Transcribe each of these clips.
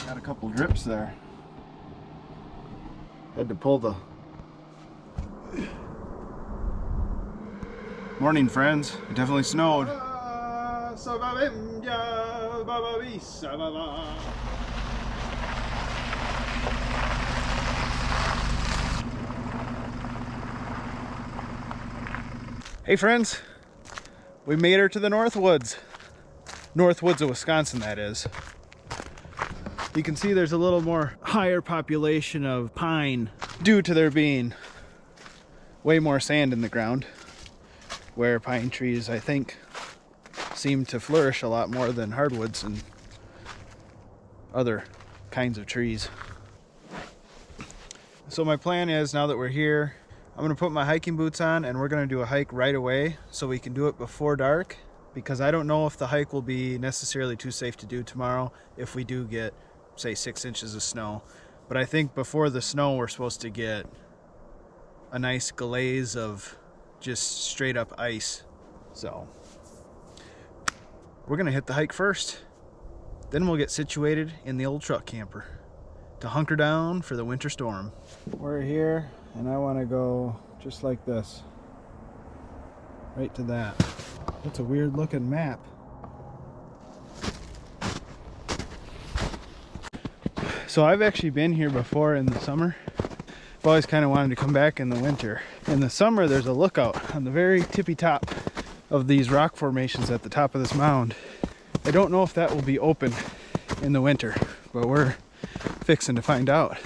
Got a couple drips there. Had to pull the... Morning, friends. It definitely snowed. Hey friends, we made her to the North Woods. North Woods of Wisconsin, that is. You can see there's a little more higher population of pine due to there being way more sand in the ground, where pine trees, I think, seem to flourish a lot more than hardwoods and other kinds of trees. So my plan is, now that we're here, I'm gonna put my hiking boots on and we're gonna do a hike right away so we can do it before dark, because I don't know if the hike will be necessarily too safe to do tomorrow if we do get, say, 6 inches of snow. But I think before the snow we're supposed to get a nice glaze of just straight up ice. So we're gonna hit the hike first. Then we'll get situated in the old truck camper to hunker down for the winter storm. We're here and I want to go just like this, right to that. That's a weird looking map. So I've actually been here before in the summer. I've always kind of wanted to come back in the winter. In the summer there's a lookout on the very tippy top of these rock formations at the top of this mound. I don't know if that will be open in the winter, but we're fixing to find out.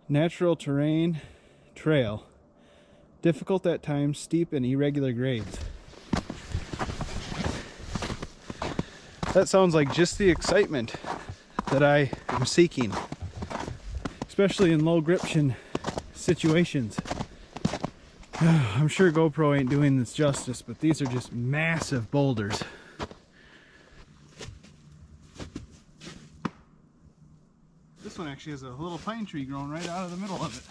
Natural terrain trail. Difficult at times, steep and irregular grades. That sounds like just the excitement that I am seeking, especially in low gription situations. I'm sure GoPro ain't doing this justice, but these are just massive boulders. This one actually has a little pine tree growing right out of the middle of it.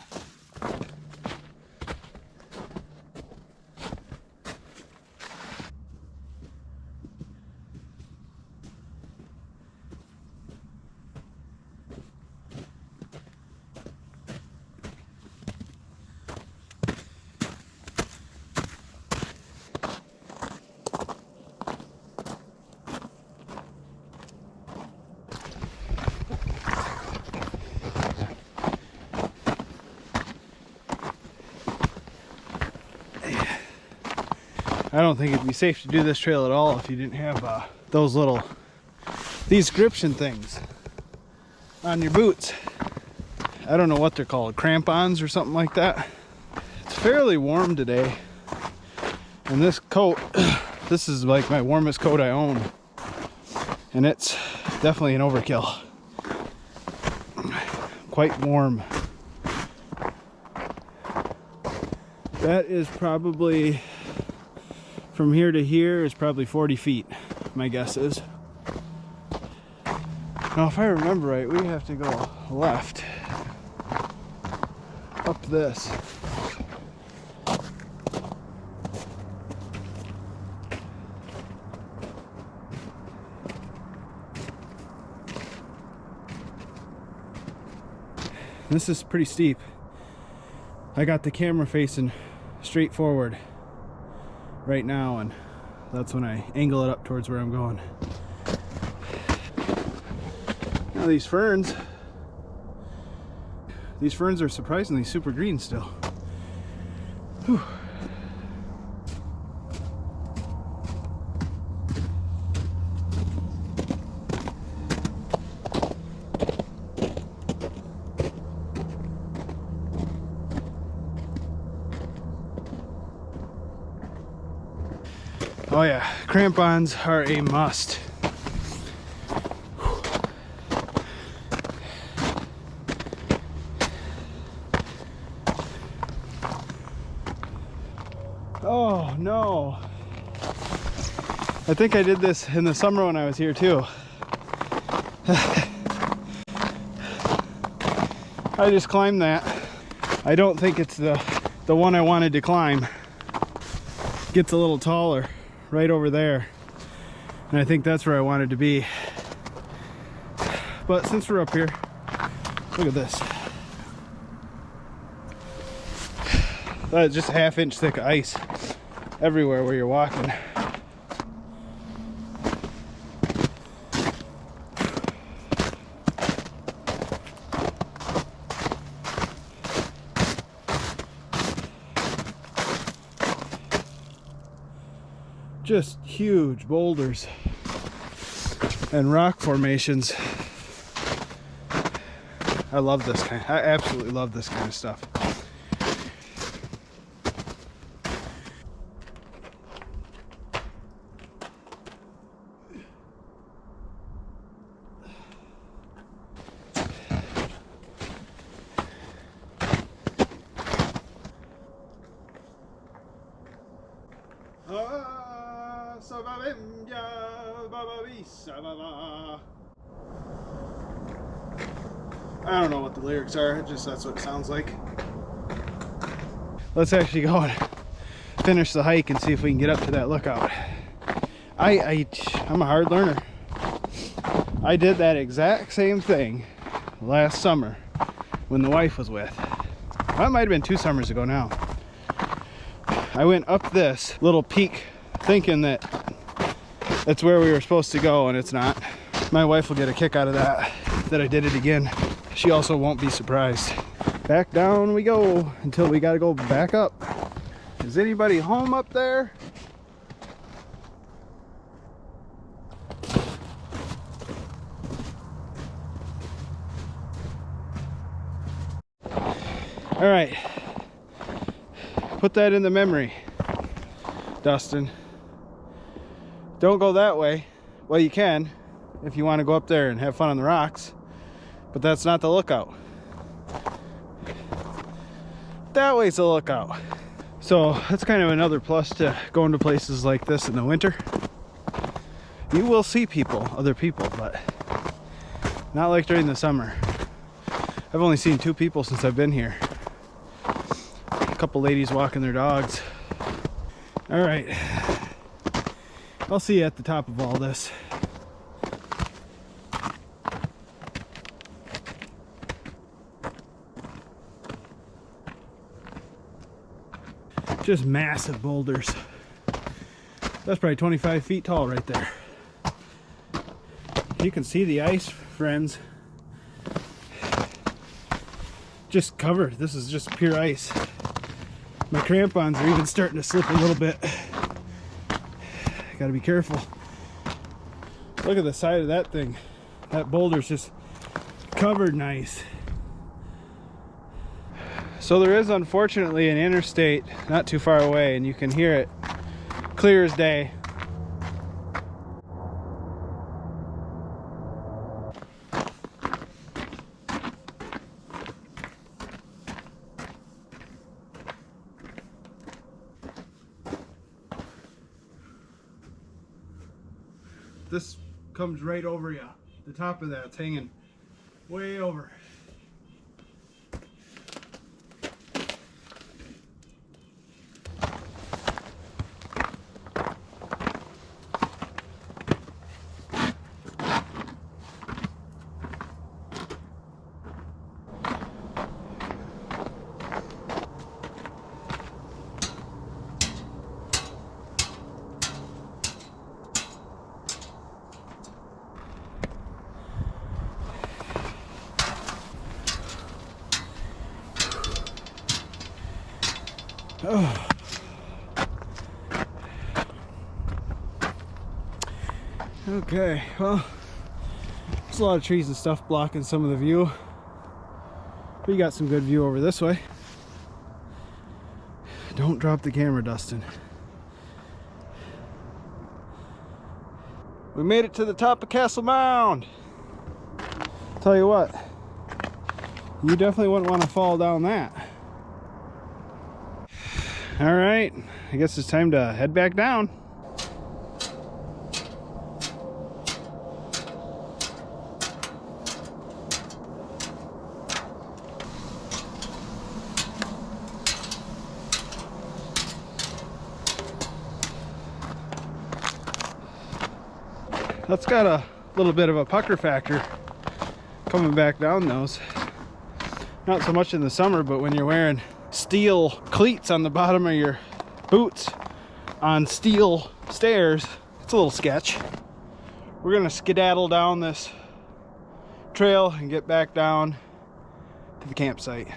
I don't think it'd be safe to do this trail at all if you didn't have these gription things on your boots. I don't know what they're called, crampons or something like that. It's fairly warm today, and this coat, this is like my warmest coat I own, and it's definitely an overkill. Quite warm. That is probably, from here to here is probably 40 feet, my guess is. Now, if I remember right, we have to go left up this. This is pretty steep. I got the camera facing straight forward right now, and that's when I angle it up towards where I'm going. Now these ferns are surprisingly super green still. Whew. Oh yeah, crampons are a must. Oh no. I think I did this in the summer when I was here too. I just climbed that. I don't think it's the one I wanted to climb. Gets a little taller right over there, and I think that's where I wanted to be. But since we're up here, look at this. That's just a half-inch thick ice everywhere where you're walking. Just huge boulders and rock formations. I love this kind. I absolutely love this kind of stuff. I don't know what the lyrics are, just that's what it sounds like. Let's actually go and finish the hike and see if we can get up to that lookout. I'm a hard learner. I did that exact same thing last summer when the wife was with. That might have been 2 summers ago now. I went up this little peak thinking that that's where we were supposed to go, and it's not. My wife will get a kick out of that I did it again. She also won't be surprised. Back down we go until we gotta go back up. Is anybody home up there? All right, put that in the memory, Dustin. Don't go that way. Well, you can if you want to go up there and have fun on the rocks, but that's not the lookout. That way's the lookout. So that's kind of another plus to going to places like this in the winter. You will see people, other people, but not like during the summer. I've only seen 2 people since I've been here. A couple ladies walking their dogs. All right, I'll see you at the top of all this. Just massive boulders. That's probably 25 feet tall right there. You can see the ice, friends. Just covered. This is just pure ice. My crampons are even starting to slip a little bit. Gotta be careful. Look at the side of that thing. That boulder's just covered in ice. So there is unfortunately an interstate not too far away, and you can hear it clear as day. This comes right over you. The top of that's hanging way over. Oh. Okay, well, there's a lot of trees and stuff blocking some of the view. We got some good view over this way. Don't drop the camera, Dustin. We made it to the top of Castle Mound. Tell you what, you definitely wouldn't want to fall down that. All right, I guess it's time to head back down. That's got a little bit of a pucker factor coming back down those. Not so much in the summer, but when you're wearing steel cleats on the bottom of your boots on steel stairs, it's a little sketch. We're gonna skedaddle down this trail and get back down to the campsite.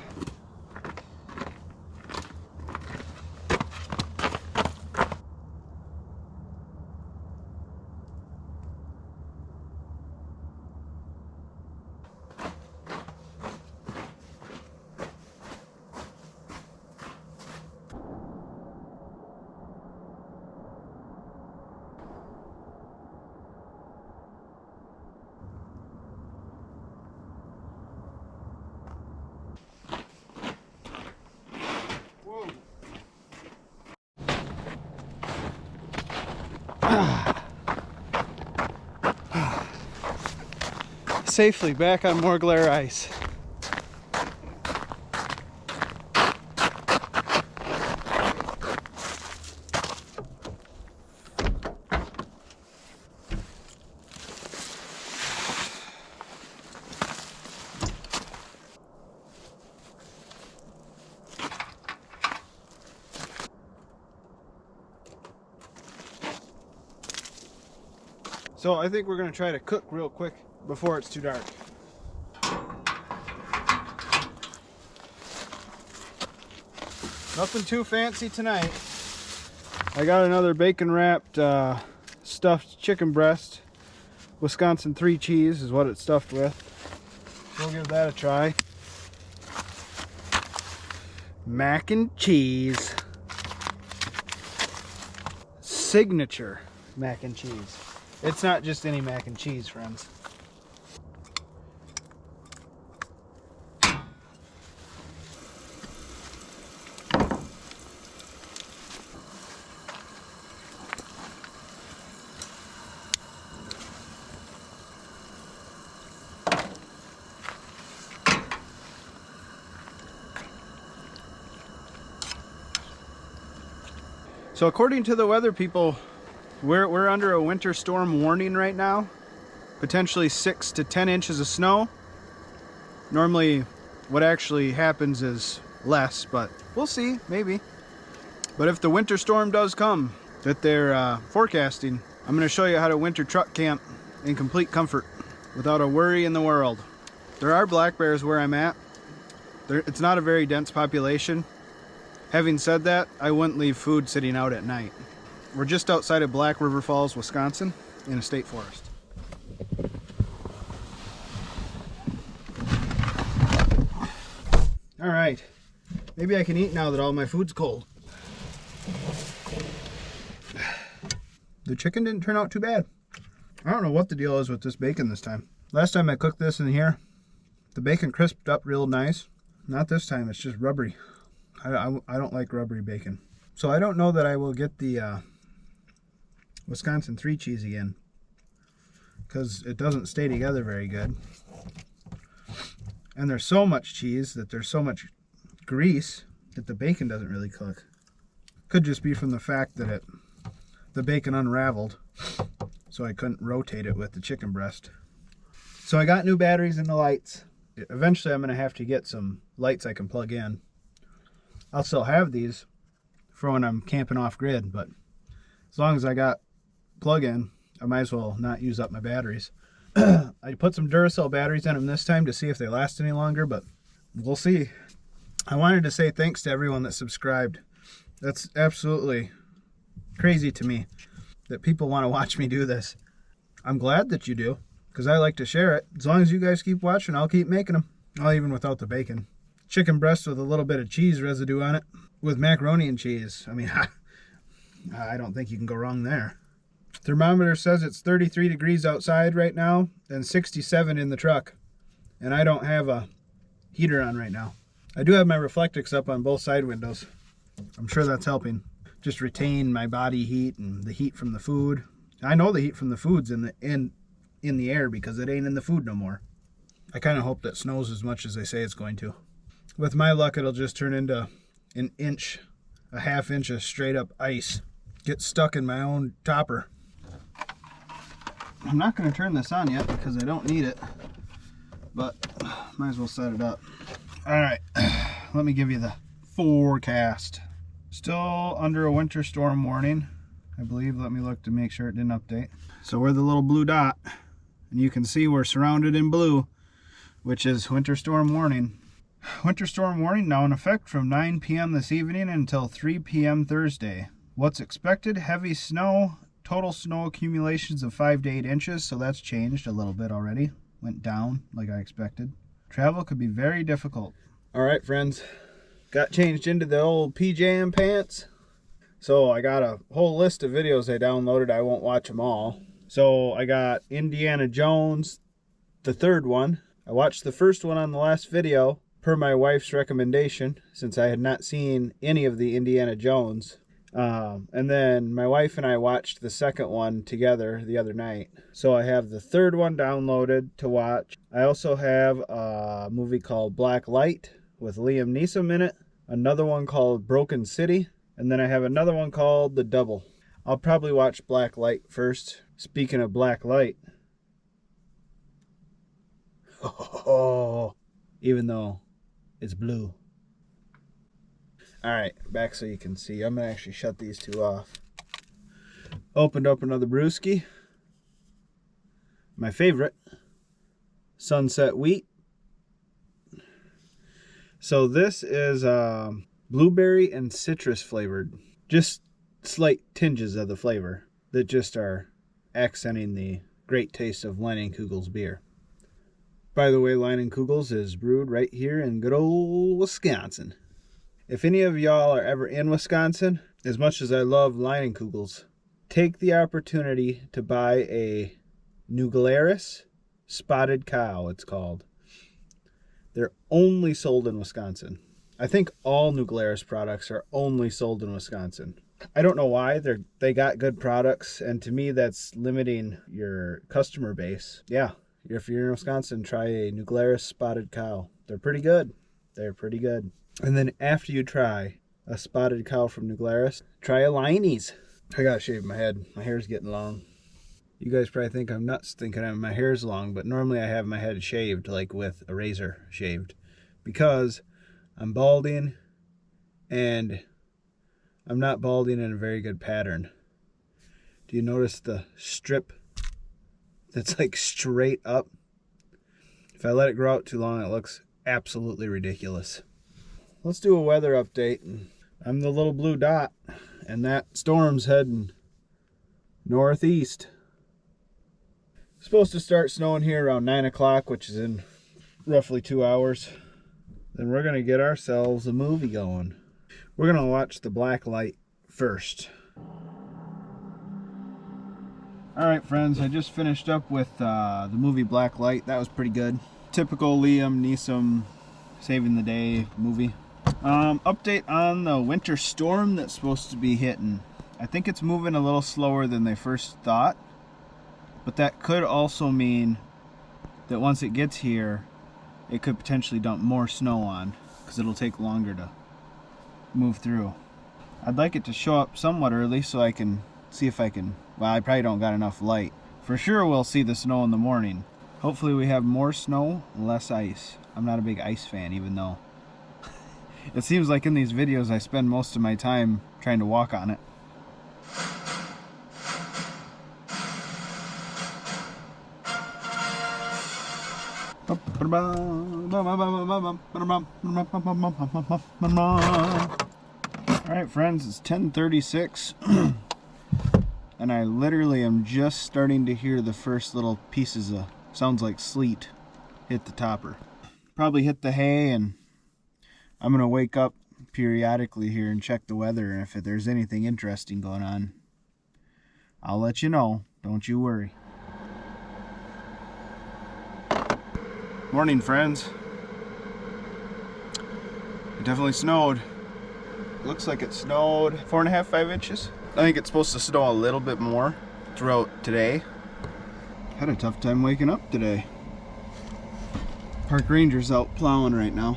Safely back on more glare ice. So I think we're gonna try to cook real quick before it's too dark. Nothing too fancy tonight. I got another bacon wrapped stuffed chicken breast. Wisconsin 3 cheese is what it's stuffed with. We'll give that a try. Mac and cheese. Signature mac and cheese. It's not just any mac and cheese, friends. So according to the weather people, we're under a winter storm warning right now. Potentially 6 to 10 inches of snow. Normally what actually happens is less, but we'll see, maybe. But if the winter storm does come that they're forecasting, I'm going to show you how to winter truck camp in complete comfort without a worry in the world. There are black bears where I'm at. It's not a very dense population. Having said that, I wouldn't leave food sitting out at night. We're just outside of Black River Falls, Wisconsin, in a state forest. All right, maybe I can eat now that all my food's cold. The chicken didn't turn out too bad. I don't know what the deal is with this bacon this time. Last time I cooked this in here, the bacon crisped up real nice. Not this time, it's just rubbery. I don't like rubbery bacon. So I don't know that I will get the Wisconsin 3 cheese again, because it doesn't stay together very good. And there's so much cheese that there's so much grease that the bacon doesn't really cook. Could just be from the fact that the bacon unraveled, so I couldn't rotate it with the chicken breast. So I got new batteries in the lights. Eventually I'm going to have to get some lights I can plug in. I'll still have these for when I'm camping off grid, but as long as I got plug-in, I might as well not use up my batteries. I put some Duracell batteries in them this time to see if they last any longer, but we'll see. I wanted to say thanks to everyone that subscribed. That's absolutely crazy to me that people want to watch me do this. I'm glad that you do, because I like to share it. As long as you guys keep watching, I'll keep making them. Well, even without the bacon. Chicken breast with a little bit of cheese residue on it with macaroni and cheese. I mean, I don't think you can go wrong there. Thermometer says it's 33 degrees outside right now and 67 in the truck. And I don't have a heater on right now. I do have my Reflectix up on both side windows. I'm sure that's helping. Just retain my body heat and the heat from the food. I know the heat from the food's in the air because it ain't in the food no more. I kind of hope that snows as much as they say it's going to. With my luck, it'll just turn into an inch, a half inch of straight up ice. Get stuck in my own topper. I'm not going to turn this on yet because I don't need it, but might as well set it up. All right, let me give you the forecast. Still under a winter storm warning, I believe. Let me look to make sure it didn't update. So we're the little blue dot, and you can see we're surrounded in blue, which is winter storm warning. Winter storm warning now in effect from 9 p.m. this evening until 3 p.m. Thursday. What's expected? Heavy snow. Total snow accumulations of 5 to 8 inches, so that's changed a little bit already. Went down like I expected. Travel could be very difficult. All right, friends. Got changed into the old PJM pants. So I got a whole list of videos I downloaded. I won't watch them all. So I got Indiana Jones, the third one. I watched the first one on the last video per my wife's recommendation, since I had not seen any of the Indiana Jones. And then my wife and I watched the second one together the other night. So I have the third one downloaded to watch. I also have a movie called Black Light with Liam Neeson in it. Another one called Broken City. And then I have another one called The Double. I'll probably watch Black Light first. Speaking of Black Light. Oh, even though it's blue. Alright, back so you can see. I'm going to actually shut these two off. Opened up another brewski. My favorite. Sunset Wheat. So this is blueberry and citrus flavored. Just slight tinges of the flavor that just are accenting the great taste of Leinenkugel's beer. By the way, Leinenkugel's is brewed right here in good old Wisconsin. If any of y'all are ever in Wisconsin, as much as I love Leinenkugel's, take the opportunity to buy a New Glarus Spotted Cow, it's called. They're only sold in Wisconsin. I think all New Glarus products are only sold in Wisconsin. I don't know why. They got good products, and to me that's limiting your customer base. Yeah, if you're in Wisconsin, try a New Glarus Spotted Cow. They're pretty good. They're pretty good. And then after you try a Spotted Cow from New Glarus, try a Leinie's. I gotta shave my head. My hair's getting long. You guys probably think I'm nuts thinking my hair's long, but normally I have my head shaved, like with a razor shaved, because I'm balding, and I'm not balding in a very good pattern. Do you notice the strip that's like straight up? If I let it grow out too long, it looks absolutely ridiculous. Let's do a weather update. I'm the little blue dot, and that storm's heading northeast. It's supposed to start snowing here around 9 o'clock, which is in roughly 2 hours. Then we're going to get ourselves a movie going. We're going to watch The Black Light first. Alright friends, I just finished up with the movie Black Light. That was pretty good. Typical Liam Neeson saving the day movie. Update on the winter storm that's supposed to be hitting. I think it's moving a little slower than they first thought, but that could also mean that once it gets here, it could potentially dump more snow on, because it'll take longer to move through. I'd like it to show up somewhat early so I can see if I can, well, I probably don't got enough light. For sure we'll see the snow in the morning. Hopefully we have more snow, less ice. I'm not a big ice fan, even though it seems like in these videos I spend most of my time trying to walk on it. Alright friends, it's 10:36 and I literally am just starting to hear the first little pieces of, sounds like sleet, hit the topper. Probably hit the hay, and I'm going to wake up periodically here and check the weather, and if there's anything interesting going on, I'll let you know. Don't you worry. Morning friends. It definitely snowed. Looks like it snowed 4.5, 5 inches. I think it's supposed to snow a little bit more throughout today. Had a tough time waking up today. Park ranger's out plowing right now.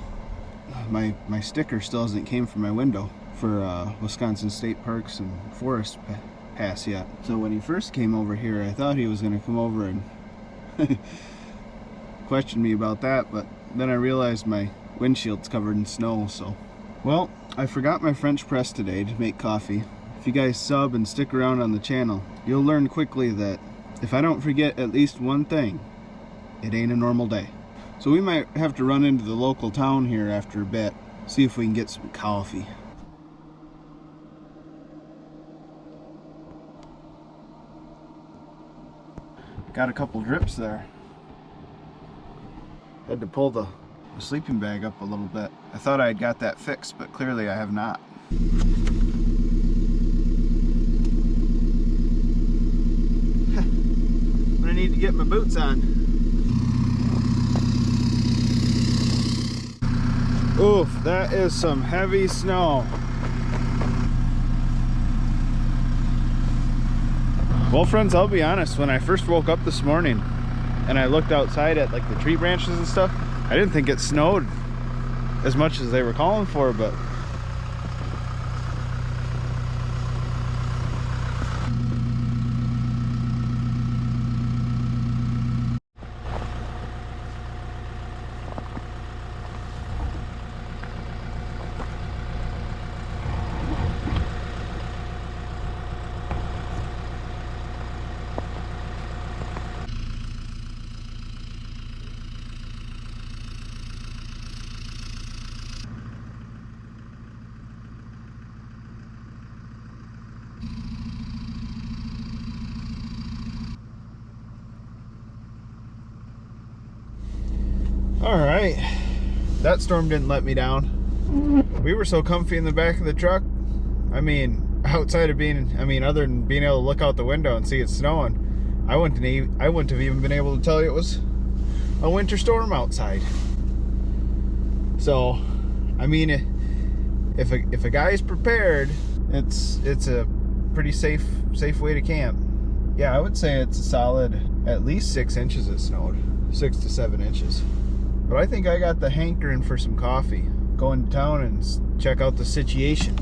My sticker still hasn't came from my window for Wisconsin State Parks and Forest pass yet. So when he first came over here, I thought he was going to come over and question me about that, but then I realized my windshield's covered in snow, so. Well, I forgot my French press today to make coffee. If you guys sub and stick around on the channel, you'll learn quickly that if I don't forget at least one thing, it ain't a normal day. So we might have to run into the local town here after a bit, see if we can get some coffee. Got a couple drips there. Had to pull the sleeping bag up a little bit. I thought I had got that fixed, but clearly I have not. I'm gonna need to get my boots on. Oof, that is some heavy snow. Well friends, I'll be honest, when I first woke up this morning and I looked outside at like the tree branches and stuff, I didn't think it snowed as much as they were calling for, but all right, that storm didn't let me down. We were so comfy in the back of the truck. I mean, outside of being, other than being able to look out the window and see it snowing, I wouldn't have even been able to tell you it was a winter storm outside. So, I mean, if a guy's prepared, it's a pretty safe way to camp. Yeah, I would say it's a solid at least 6 inches it snowed, 6 to 7 inches. But I think I got the hankering for some coffee. Go into town and check out the situation.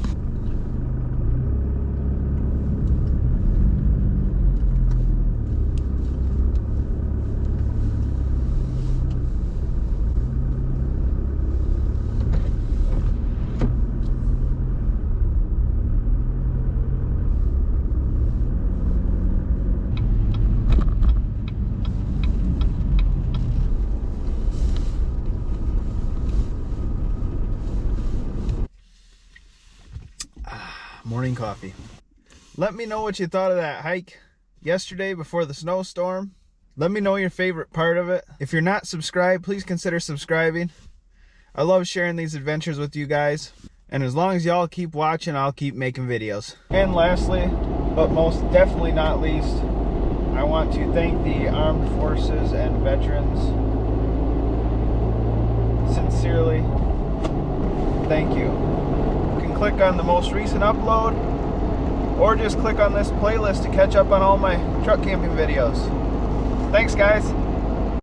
Morning coffee. Let me know what you thought of that hike yesterday before the snowstorm. Let me know your favorite part of it. If you're not subscribed, please consider subscribing. I love sharing these adventures with you guys. And as long as y'all keep watching, I'll keep making videos. And lastly, but most definitely not least, I want to thank the armed forces and veterans. Sincerely, thank you. Click on the most recent upload, or just click on this playlist to catch up on all my truck camping videos. Thanks guys.